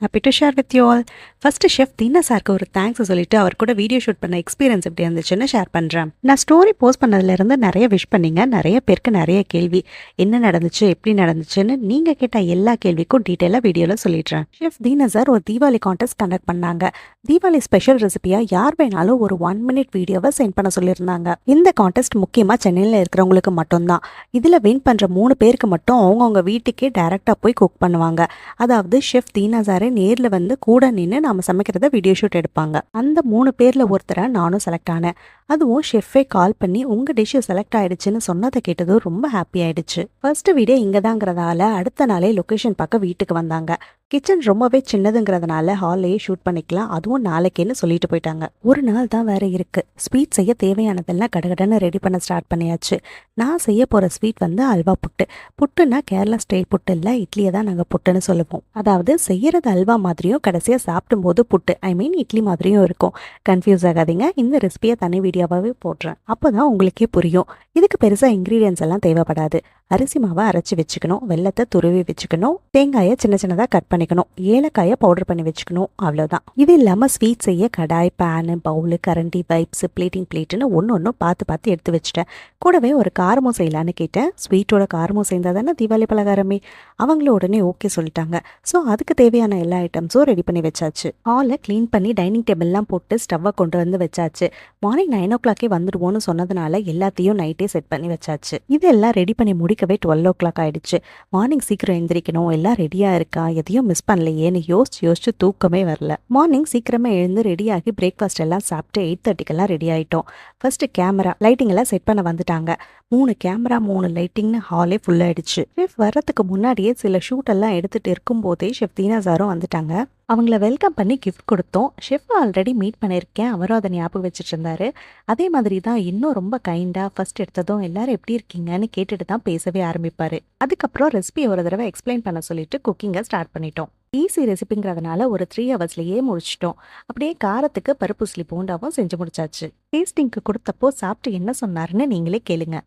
happy to share with you all. First chef Deena சாருக்கு ஒரு thanks சொல்லிட்டு அவர் கூட வீடியோ ஷூட் பண்ண எக்ஸ்பீரியன்ஸ் எப்படி இருந்துச்சுன்னு ஷேர் பண்ணுறேன். நான் ஸ்டோரி போஸ்ட் பண்ணதுலேருந்து நிறைய விஷ் பண்ணீங்க. நிறைய பேருக்கு நிறைய கேள்வி என்ன நடந்துச்சு எப்படி நடந்துச்சுன்னு நீங்கள் கேட்ட எல்லா கேள்விக்கும் டீட்டெயிலாக வீடியோவில் சொல்லிடுறேன். ஷெஃப் தீனா சார் ஒரு தீபாவளி கான்டெஸ்ட் கண்டக்ட் பண்ணாங்க. தீபாவளி ஸ்பெஷல் ரெசிபியாக யார் வேணாலும் ஒரு 1 minute வீடியோவை சென்ட் பண்ண சொல்லியிருந்தாங்க. இந்த கான்டெஸ்ட் முக்கியமாக சென்னையில் இருக்கிறவங்களுக்கு மட்டும்தான். இதில் வின் பண்ணுற 3 பேருக்கு மட்டும் அவங்கவுங்க வீட்டுக்கே டைரெக்டாக போய் குக் பண்ணுவாங்க. அதாவது ஷெஃப் தீனா சாரே நேரில் வந்து கூட நின்று நாம சமைக்கிறத வீடியோ ஷூட் எடுப்பாங்க. அந்த 3 பேர்ல ஒருத்தரை நானும் செலக்ட் ஆனேன். அதுவும் ஷெஃபே கால் பண்ணி உங்க டிஷ் செலக்ட் ஆயிடுச்சுன்னு சொன்னதை கேட்டதும் ரொம்ப ஹாப்பி ஆயிடுச்சு. ஃபர்ஸ்ட் வீடியோ இங்கதாங்கிறதால அடுத்த நாளே லொகேஷன் பார்க்க வீட்டுக்கு வந்தாங்க. கிச்சன் ரொம்பவே சின்னதுங்கிறதுனால ஹால்லேயே ஷூட் பண்ணிக்கலாம், அதுவும் நாளைக்கேன்னு சொல்லிட்டு போயிட்டாங்க. ஒரு நாள் தான் வேற இருக்கு. ஸ்வீட் செய்ய தேவையானதெல்லாம் கடகடன்னு ரெடி பண்ண ஸ்டார்ட் பண்ணியாச்சு. நான் செய்ய போற ஸ்வீட் வந்து அல்வா புட்டு. புட்டுன்னா கேரளா ஸ்டைல் புட்டு இல்லை, இட்லியை தான் நாங்கள் புட்டுன்னு சொல்லுவோம். அதாவது செய்யறது அல்வா மாதிரியும் கடைசியாக சாப்பிடும் போது புட்டு இட்லி மாதிரியும் இருக்கும். கன்ஃபியூஸ் ஆகாதீங்க, இந்த ரெசிபியை தனி வீடியோவாகவே போடுறேன், அப்போதான் உங்களுக்கே புரியும். இதுக்கு பெருசாக இன்க்ரீடியன்ஸ் எல்லாம் தேவைப்படாது. அரிசி மாவை அரைச்சி வச்சுக்கணும், வெல்லத்தை துருவி வச்சுக்கணும், தேங்காயை சின்ன சின்னதாக கட் பண்ணிக்கணும், ஏலக்காயை பவுடர் பண்ணி வச்சுக்கணும், அவ்வளோதான். இது இல்லாமல் ஸ்வீட் செய்ய கடாய், பேனு, பவுலு, கரண்டி, வைப்ஸ், பிளேட்டுன்னு ஒன்று பார்த்து எடுத்து வச்சுட்டேன். கூடவே ஒரு காரமும் செய்யலான்னு கேட்டேன். ஸ்வீட்டோட காரமும் சேர்ந்தா தானே தீபாவளி பலகாரமே. அவங்களும் உடனே ஓகே சொல்லிட்டாங்க. ஸோ அதுக்கு தேவையான எல்லா ஐட்டம்ஸும் ரெடி பண்ணி வச்சாச்சு. ஹாலை க்ளீன் பண்ணி டைனிங் டேபிள்லாம் போட்டு ஸ்டவ்வை கொண்டு வந்து வச்சாச்சு. மார்னிங் 9 o'clock வந்துடுவோன்னு சொன்னதுனால எல்லாத்தையும் நைட்டே செட் பண்ணி வச்சாச்சு. இதெல்லாம் ரெடி பண்ணி முடிக்கவே 12 o'clock ஆயிடுச்சு. மார்னிங் சீக்கிரம் எழுந்திரிக்கணும், எல்லாம் ரெடியாக இருக்கா, எதையும் மிஸ் பண்ணலையேன்னு யோசிச்சு தூக்கமே வரல. மார்னிங் சீக்கிரமாக எழுந்து ரெடியாகி பிரேக்ஃபாஸ்ட் எல்லாம் சாப்பிட்டு 8:30க்கெல்லாம் ரெடி ஆகிட்டோம். ஃபர்ஸ்ட் கேமரா லைட்டிங் எல்லாம் செட் பண்ண வந்துட்டாங்க. 3 கேமரா 3 லைட்டிங்னு ஹாலே ஃபுல் ஆயிடுச்சு. ஷெஃப் வர்றதுக்கு முன்னாடியே சில ஷூட் எல்லாம் எடுத்துட்டு இருக்கும் போதே ஷெஃப் தீனா சாரும் வந்துட்டாங்க. அவங்கள வெல்கம் பண்ணி கிஃப்ட் கொடுத்தோம். ஷெஃப் ஆல்ரெடி மீட் பண்ணியிருக்கேன், அவரும் அதை ஞாபகம் வச்சுட்டு இருந்தாரு. அதே மாதிரி தான் இன்னும் ரொம்ப கைண்டா ஃபர்ஸ்ட் எடுத்ததும் எல்லாரும் எப்படி இருக்கீங்கன்னு கேட்டுட்டு தான் பேசவே ஆரம்பிப்பாரு. அதுக்கப்புறம் ரெசிபி ஒரு தடவை எக்ஸ்பிளைன் பண்ண சொல்லிட்டு குக்கிங்கை ஸ்டார்ட் பண்ணிட்டோம். ஈஸி ரெசிபிங்கிறதுனால ஒரு 3 hours முடிச்சிட்டோம். அப்படியே காரத்துக்கு பருப்பு உசிலி போண்டாவும் செஞ்சு முடிச்சாச்சு. டேஸ்டிங்க்கு கொடுத்தப்போ சாப்பிட்டு என்ன சொன்னாருன்னு நீங்களே கேளுங்க.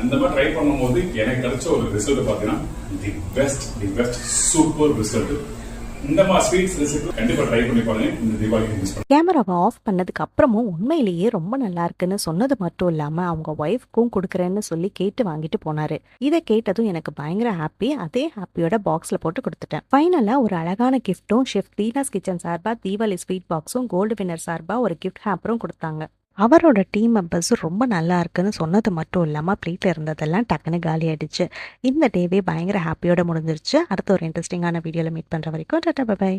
அந்த மாதிரி ட்ரை பண்ணும்போது எனக்கு கிடைச்ச ஒரு ரிசல்ட் பாத்தீங்கன்னா தி பெஸ்ட் சூப்பர் ரிசல்ட். இந்த மாதிரி ஸ்வீட்ஸ் ரெசிபி கண்டிப்பா ட்ரை பண்ணி பாருங்க இந்த தீபாவளிக்கு மிஸ் பண்ணாதீங்க. கேமராவை ஆஃப் பண்ணதுக்கு அப்புறமும் உண்மையிலேயே ரொம்ப நல்லா இருக்குன்னு சொன்னது மட்டும் இல்லாம அவங்க ஒய்ஃப்க்கும் கொடுக்குறேன்னு சொல்லி கேட்டு வாங்கிட்டு போனாரு. இதை கேட்டதும் எனக்கு பயங்கர ஹாப்பி. அதே ஹாப்பியோட பாக்ஸ்ல போட்டு கொடுத்துட்டேன். ஃபைனலா ஒரு அழகான கிஃப்டும் ஷெஃப் தீனாஸ் கிச்சன் சார்பா தீபாவளி ஸ்வீட் பாக்ஸும் கோல்டு வின்னர் சார்பா ஒரு கிஃப்ட் ஹேம்பரும் கொடுத்தாங்க. அவரோட டீம் மெம்பர்ஸ் ரொம்ப நல்லா இருக்குன்னு சொன்னது மட்டும் இல்லாமல் பிளேட்டில் இருந்ததெல்லாம் டக்குன்னு காலி ஆயிடுச்சு. இந்த டேவே பயங்கர ஹாப்பியோட முடிஞ்சிருச்சு. அடுத்த ஒரு இன்ட்ரெஸ்டிங்கான வீடியோவில் மீட் பண்ணுற வரைக்கும் டாடா பை.